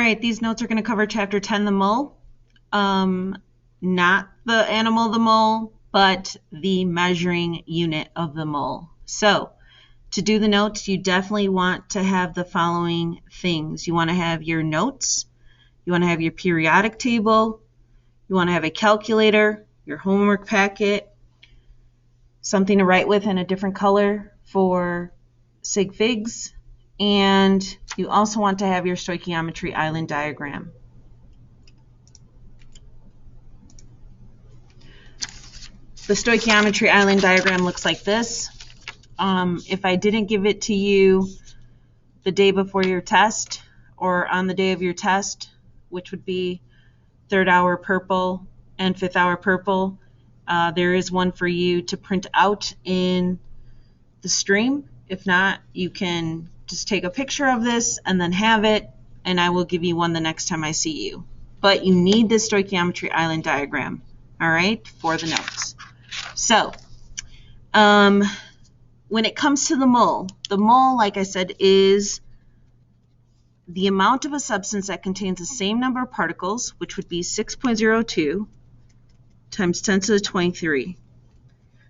right, these notes are going to cover Chapter 10, the mole. Not the animal, the mole, but the measuring unit of the mole. So to do the notes, you definitely want to have the following things. You want to have your notes. You want to have your periodic table. You want to have a calculator, your homework packet, something to write with in a different color for sig figs, and you also want to have your stoichiometry island diagram. The stoichiometry island diagram looks like this. If I didn't give it to you the day before your test or on the day of your test, which would be third hour purple and fifth hour purple, there is one for you to print out in the stream. If not, you can just take a picture of this and then have it, and I will give you one the next time I see you. But you need the stoichiometry island diagram, all right, for the notes. So when it comes to the mole, like I said, is the amount of a substance that contains the same number of particles, which would be 6.02 times 10 to the 23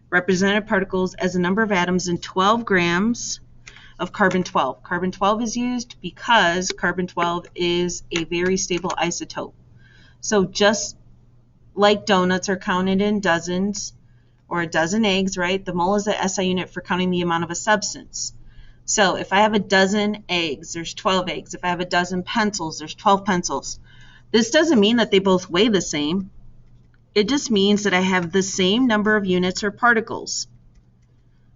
represented particles as the number of atoms in 12 grams of carbon-12. Carbon-12 is used because carbon-12 is a very stable isotope. So just like donuts are counted in dozens or a dozen eggs, right? The mole is the SI unit for counting the amount of a substance. So if I have a dozen eggs, there's 12 eggs. If I have a dozen pencils, there's 12 pencils. This doesn't mean that they both weigh the same. It just means that I have the same number of units or particles.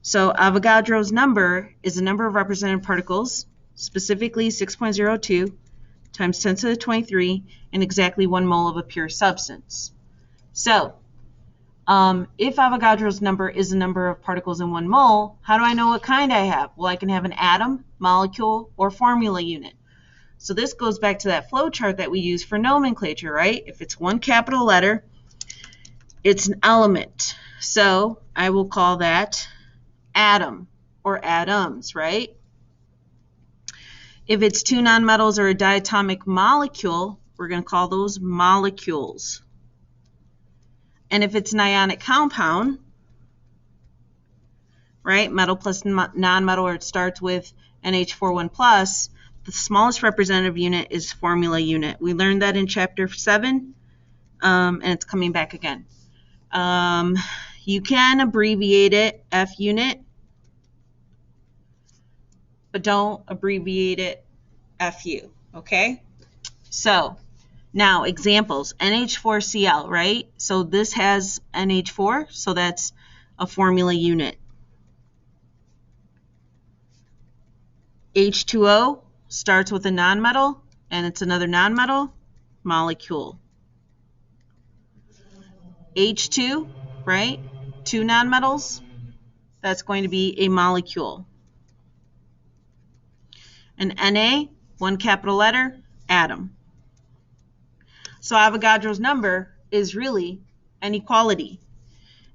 So Avogadro's number is the number of represented particles, specifically 6.02 times 10 to the 23, and exactly 1 mole of a pure substance. So if Avogadro's number is the number of particles in 1 mole, how do I know what kind I have? Well, I can have an atom, molecule, or formula unit. So this goes back to that flow chart that we use for nomenclature, right? If it's one capital letter, it's an element. So I will call that atom or atoms, right? If it's 2 nonmetals or a diatomic molecule, we're going to call those molecules. And if it's an ionic compound, right, metal plus nonmetal, or it starts with NH41 plus, the smallest representative unit is formula unit. We learned that in Chapter 7, and it's coming back again. You can abbreviate it F unit, but don't abbreviate it FU, okay? So now examples, NH4Cl, right? So this has NH4, so that's a formula unit. H2O starts with a nonmetal, and it's another nonmetal molecule. H2, right? 2 nonmetals, that's going to be a molecule. And Na, 1 capital letter, atom. So Avogadro's number is really an equality.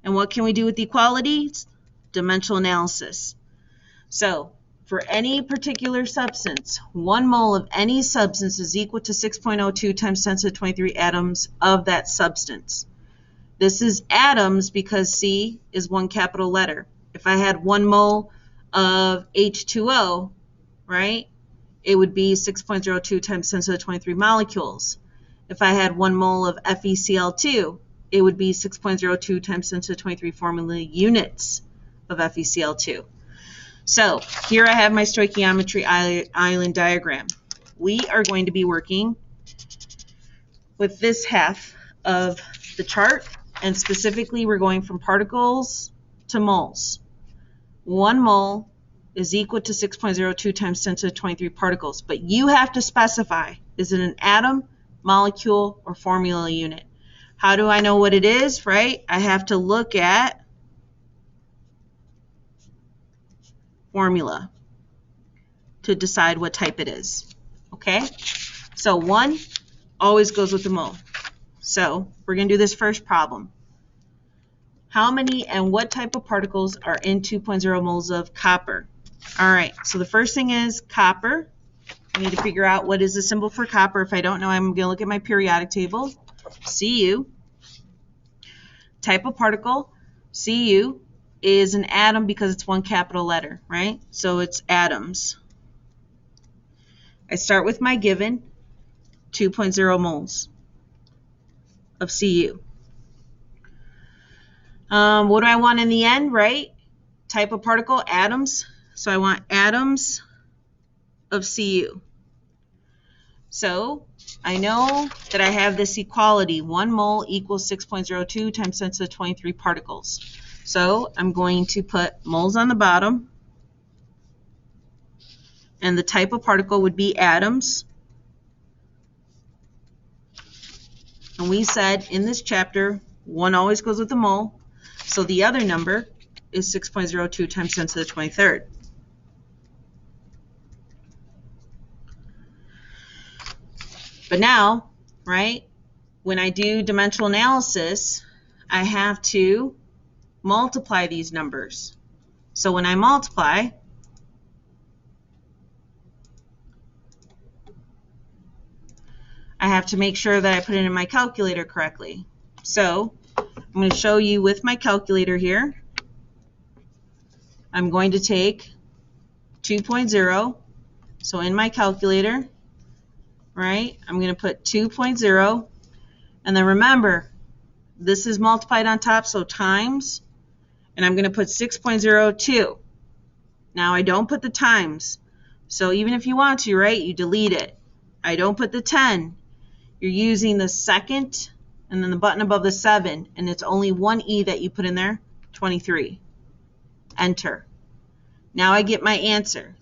And what can we do with equalities? Dimensional analysis. So for any particular substance, 1 mole of any substance is equal to 6.02 times 10 to the 23 atoms of that substance. This is atoms because C is 1 capital letter. If I had 1 mole of H2O, right, it would be 6.02 times 10 to the 23 molecules. If I had 1 mole of FeCl2, it would be 6.02 times 10 to the 23 formula units of FeCl2. So here I have my stoichiometry island diagram. We are going to be working with this half of the chart, and specifically we're going from particles to moles. 1 mole is equal to 6.02 times 10 to the 23 particles, but you have to specify, is it an atom, molecule, or formula unit? How do I know what it is, right? I have to look at formula to decide what type it is, okay? So 1 always goes with the mole. So we're going to do this first problem. How many and what type of particles are in 2.0 moles of copper? All right, so the first thing is copper I need to figure out what is the symbol for copper. If I don't know, I'm going to look at my periodic table. Cu. Type of particle. Cu is an atom because it's one capital letter, right? So it's atoms. I start with my given, 2.0 moles of Cu. What do I want in the end, right? Type of particle, atoms. So I want atoms of Cu. So I know that I have this equality, 1 mole equals 6.02 times 10 to the 23 particles. So I'm going to put moles on the bottom, and the type of particle would be atoms. And we said in this chapter, 1 always goes with the mole, so the other number is 6.02 times 10 to the 23rd. But now, right, when I do dimensional analysis, I have to multiply these numbers. So when I multiply, I have to make sure that I put it in my calculator correctly. So I'm going to show you with my calculator here. I'm going to take 2.0. So in my calculator, right, I'm going to put 2.0. And then remember, this is multiplied on top, so times. And I'm going to put 6.02. Now I don't put the times. So even if you want to, right, you delete it. I don't put the 10. You're using the second and then the button above the 7, and it's only one E that you put in there, 23. Enter. Now I get my answer.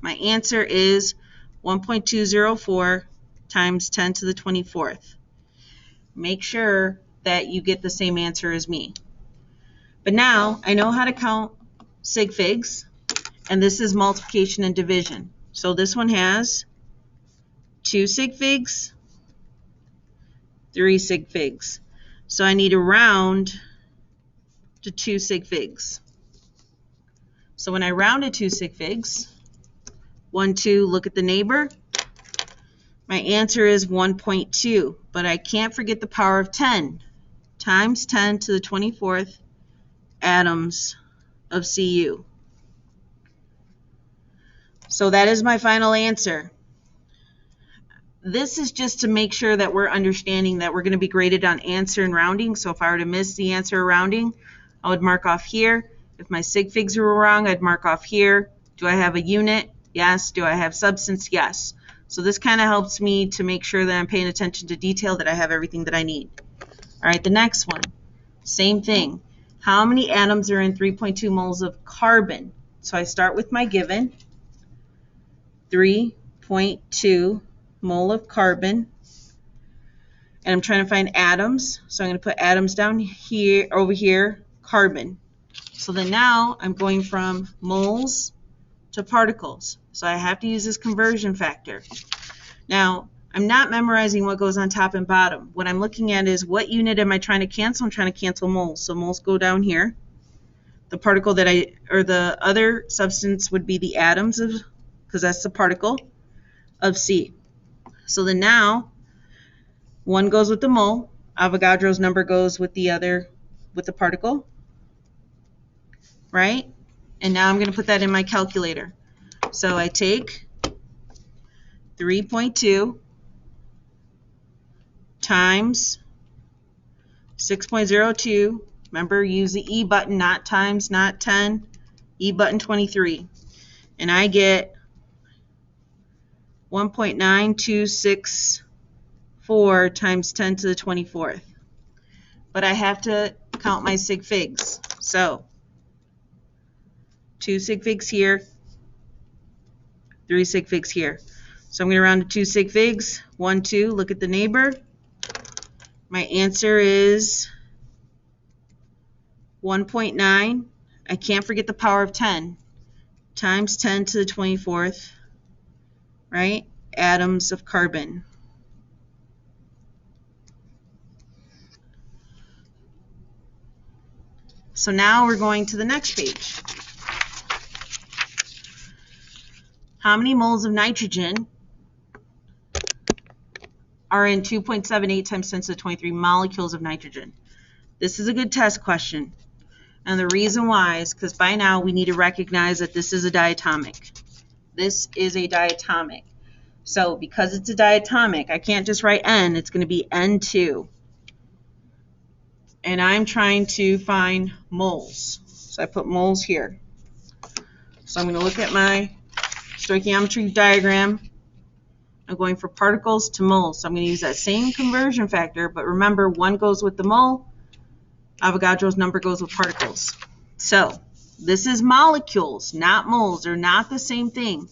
My answer is 1.204 times 10 to the 24th. Make sure that you get the same answer as me. But now I know how to count sig figs, and this is multiplication and division. So this one has 2 sig figs, 3 sig figs. So I need to round to 2 sig figs. So when I round to 2 sig figs, 1, 2, look at the neighbor. My answer is 1.2, but I can't forget the power of 10 times 10 to the 24th atoms of Cu. So that is my final answer. This is just to make sure that we're understanding that we're going to be graded on answer and rounding. So if I were to miss the answer or rounding, I would mark off here. If my sig figs were wrong, I'd mark off here. Do I have a unit? Yes. Do I have substance? Yes. So this kind of helps me to make sure that I'm paying attention to detail, that I have everything that I need. All right, the next one, same thing. How many atoms are in 3.2 moles of carbon? So I start with my given, 3.2 mole of carbon, and I'm trying to find atoms. So I'm going to put atoms down here, over here, carbon. So then now I'm going from moles to particles. So I have to use this conversion factor. Now, I'm not memorizing what goes on top and bottom. What I'm looking at is what unit am I trying to cancel? I'm trying to cancel moles. So moles go down here. The particle that or the other substance would be the atoms of, because that's the particle of C. So then now, one goes with the mole. Avogadro's number goes with the other, with the particle, right? And now I'm going to put that in my calculator. So I take 3.2 times 6.02. Remember, use the E button, not times, not 10. E button 23. And I get 1.9264 times 10 to the 24th. But I have to count my sig figs. So 2 sig figs here, 3 sig figs here. So I'm going to round to 2 sig figs. 1, 2, look at the neighbor. My answer is 1.9. I can't forget the power of 10 times 10 to the 24th, right? Atoms of carbon. So now we're going to the next page. How many moles of nitrogen are in 2.78 times 10 to the 23 molecules of nitrogen. This is a good test question. And the reason why is because by now we need to recognize that this is a diatomic. This is a diatomic. So because it's a diatomic, I can't just write N. It's going to be N2. And I'm trying to find moles. So I put moles here. So I'm going to look at my stoichiometry diagram. I'm going for particles to moles. So I'm going to use that same conversion factor, but remember, 1 goes with the mole. Avogadro's number goes with particles. So this is molecules, not moles. They're not the same thing.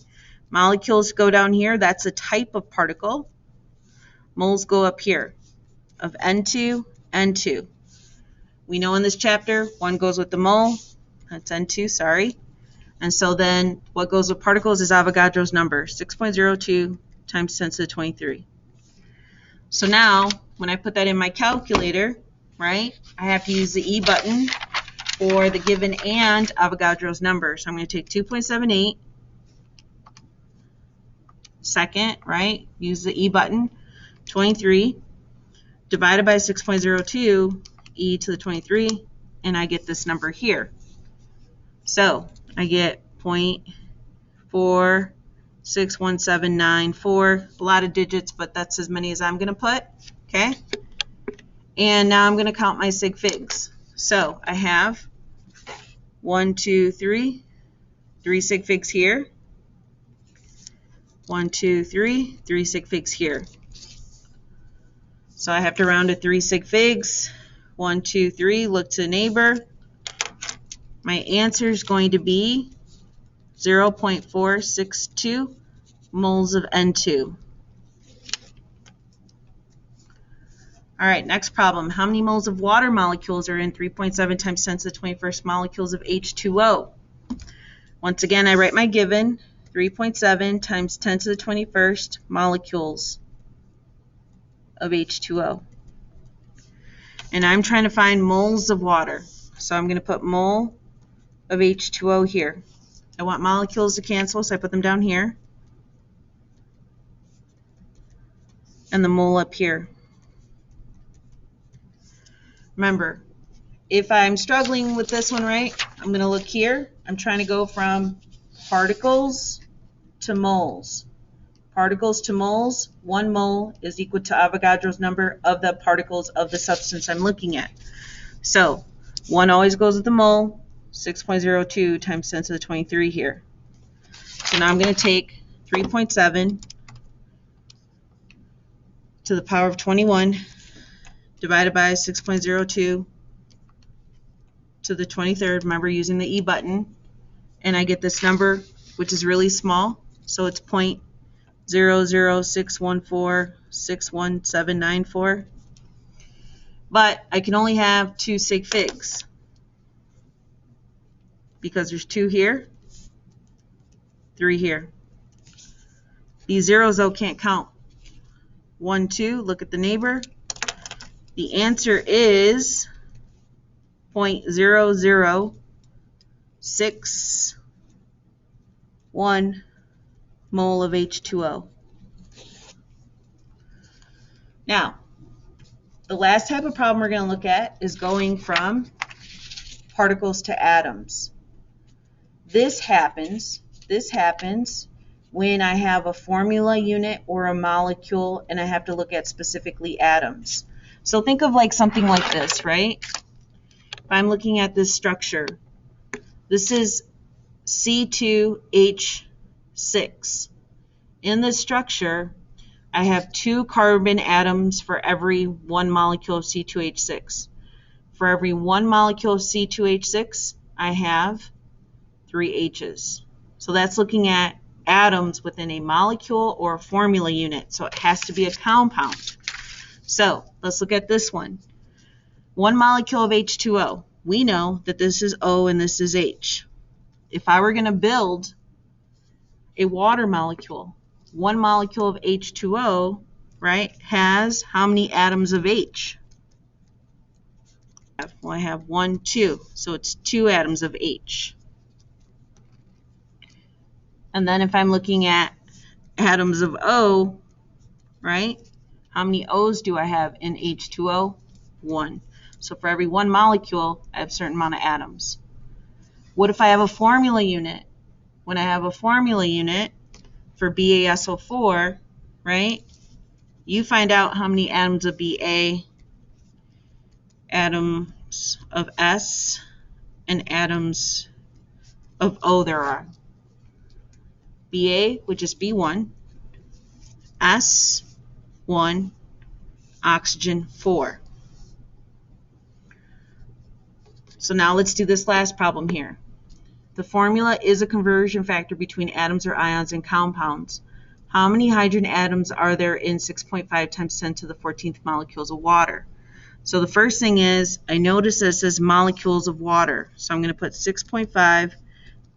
Molecules go down here. That's a type of particle. Moles go up here of N2, N2. We know in this chapter, 1 goes with the mole. That's N2, sorry. And so then what goes with particles is Avogadro's number, 6.02 times 10 to the 23. So now, when I put that in my calculator, right, I have to use the E button for the given and Avogadro's number. So I'm going to take 2.78, second, right, use the E button, 23, divided by 6.02, E to the 23, and I get this number here. So I get 0.46179, a lot of digits, but that's as many as I'm going to put, okay? And now I'm going to count my sig figs. So I have 1, 2, 3 sig figs here. 1, 2, 3 sig figs here. So I have to round to 3 sig figs. 1, 2, 3, look to the neighbor. My answer is going to be 0.462 moles of N2. All right, next problem. How many moles of water molecules are in 3.7 times 10 to the 21st molecules of H2O? Once again, I write my given, 3.7 times 10 to the 21st molecules of H2O. And I'm trying to find moles of water. So I'm going to put mole of H2O here. I want molecules to cancel, so I put them down here. And the mole up here. Remember, if I'm struggling with this one, right, I'm going to look here. I'm trying to go from particles to moles. Particles to moles, 1 mole is equal to Avogadro's number of the particles of the substance I'm looking at. So 1 always goes with the mole, 6.02 times 10 to the 23 here. So now I'm going to take 3.7 to the power of 21 divided by 6.02 to the 23rd, remember using the E button, and I get this number, which is really small, so it's 0.00614619794. But I can only have 2 sig figs because there's 2 here, 3 here. These zeros, though, can't count. 1, 2, look at the neighbor. The answer is 0.0061 mole of H2O. Now, the last type of problem we're going to look at is going from particles to atoms. This happens when I have a formula unit or a molecule and I have to look at specifically atoms. So think of like something like this, right? If I'm looking at this structure, this is C2H6. In this structure, I have 2 carbon atoms for every 1 molecule of C2H6. For every 1 molecule of C2H6, I have 3 H's. So that's looking at atoms within a molecule or a formula unit. So it has to be a compound. So let's look at this one. 1 molecule of H2O. We know that this is O and this is H. If I were going to build a water molecule, 1 molecule of H2O, right, has how many atoms of H? Well, I have 1, 2. So it's 2 atoms of H. And then if I'm looking at atoms of O, right, How many O's do I have in H2O? 1. So for every one molecule, I have a certain amount of atoms. What if I have a formula unit? When I have a formula unit for BaSO4, right, you find out how many atoms of Ba, atoms of S, and atoms of O there are. Ba would just be 1, S, 1, oxygen, 4. So now let's do this last problem here. The formula is a conversion factor between atoms or ions and compounds. How many hydrogen atoms are there in 6.5 times 10 to the 14th molecules of water? So the first thing is, I notice that it says molecules of water. So I'm going to put 6.5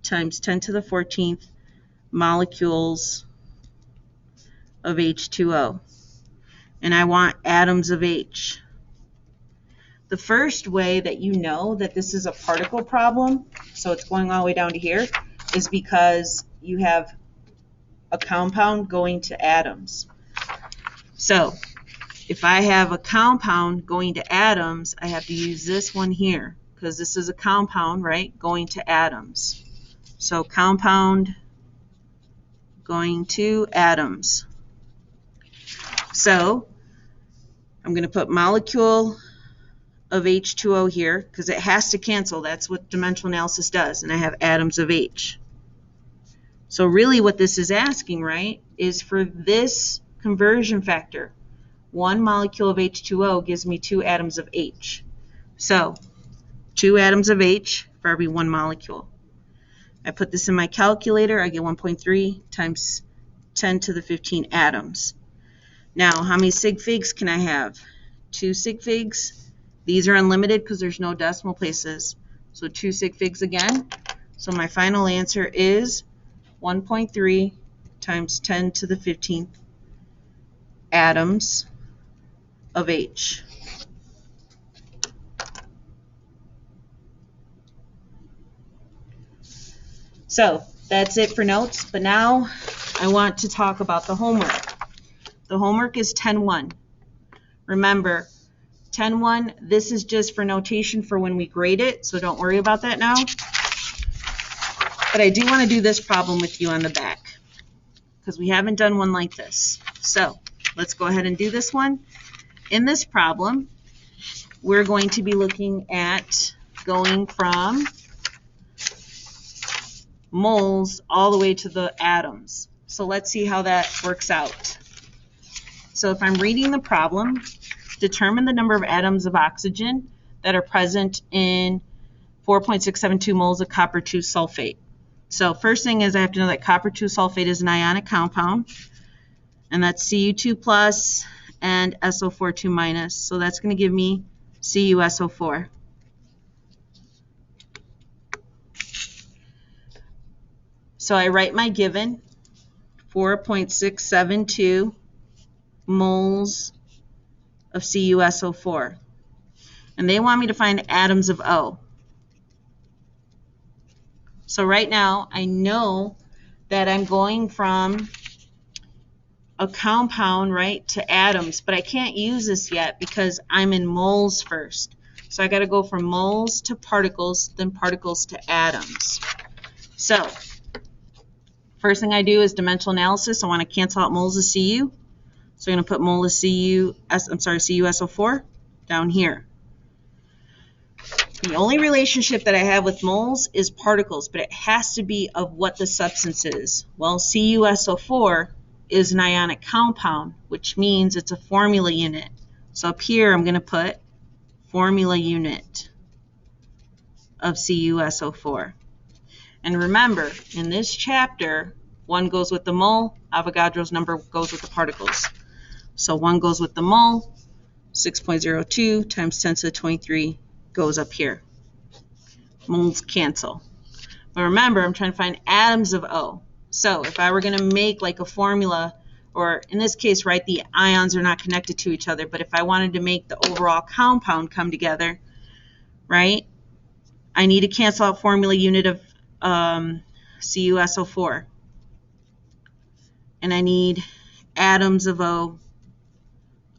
times 10 to the 14th molecules of H2O. And I want atoms of H. The first way that you know that this is a particle problem, so it's going all the way down to here, is because you have a compound going to atoms. So if I have a compound going to atoms, I have to use this one here because this is a compound, right, going to atoms. So compound going to atoms. So I'm going to put molecule of H2O here because it has to cancel. That's what dimensional analysis does. And I have atoms of H. So really what this is asking, right, is for this conversion factor. 1 molecule of H2O gives me 2 atoms of H. So 2 atoms of H for every 1 molecule. I put this in my calculator. I get 1.3 times 10 to the 15 atoms. Now, how many sig figs can I have? 2 sig figs. These are unlimited because there's no decimal places. So 2 sig figs again. So my final answer is 1.3 times 10 to the 15th atoms of H. So that's it for notes. But now I want to talk about the homework. The homework is 10.1. Remember, 10.1, this is just for notation for when we grade it, so don't worry about that now. But I do want to do this problem with you on the back because we haven't done one like this. So let's go ahead and do this one. In this problem, we're going to be looking at going from moles all the way to the atoms. So let's see how that works out. So if I'm reading the problem, determine the number of atoms of oxygen that are present in 4.672 moles of copper 2 sulfate. So first thing is I have to know that copper 2 sulfate is an ionic compound, and that's Cu2 plus and SO4 2 minus. So that's going to give me CuSO4. So I write my given, 4.672 moles of CuSO4. And they want me to find atoms of O. So right now, I know that I'm going from a compound, right, to atoms, but I can't use this yet because I'm in moles first. So I got to go from moles to particles, then particles to atoms. So first thing I do is dimensional analysis. I want to cancel out moles of Cu. So I'm going to put mole of CuSO4 down here. The only relationship that I have with moles is particles, but it has to be of what the substance is. Well, CuSO4 is an ionic compound, which means it's a formula unit. So up here I'm going to put formula unit of CuSO4. And remember, in this chapter, 1 goes with the mole, Avogadro's number goes with the particles. So 1 goes with the mole, 6.02 times 10 to the 23 goes up here. Moles cancel. But remember, I'm trying to find atoms of O. So if I were going to make like a formula, or in this case, right, the ions are not connected to each other, but if I wanted to make the overall compound come together, right, I need to cancel out formula unit of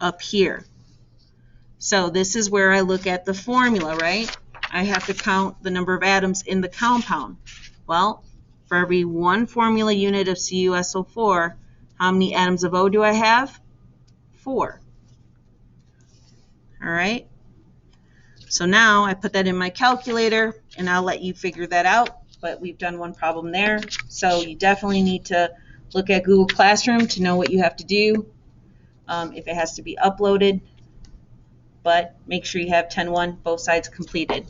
up here. So this is where I look at the formula, right? I have to count the number of atoms in the compound. Well, for every 1 formula unit of CuSO4, how many atoms of O do I have? 4. All right. So now I put that in my calculator, and I'll let you figure that out. But we've done one problem there. So you definitely need to look at Google Classroom to know what you have to do, if it has to be uploaded. But make sure you have 10-1, both sides completed.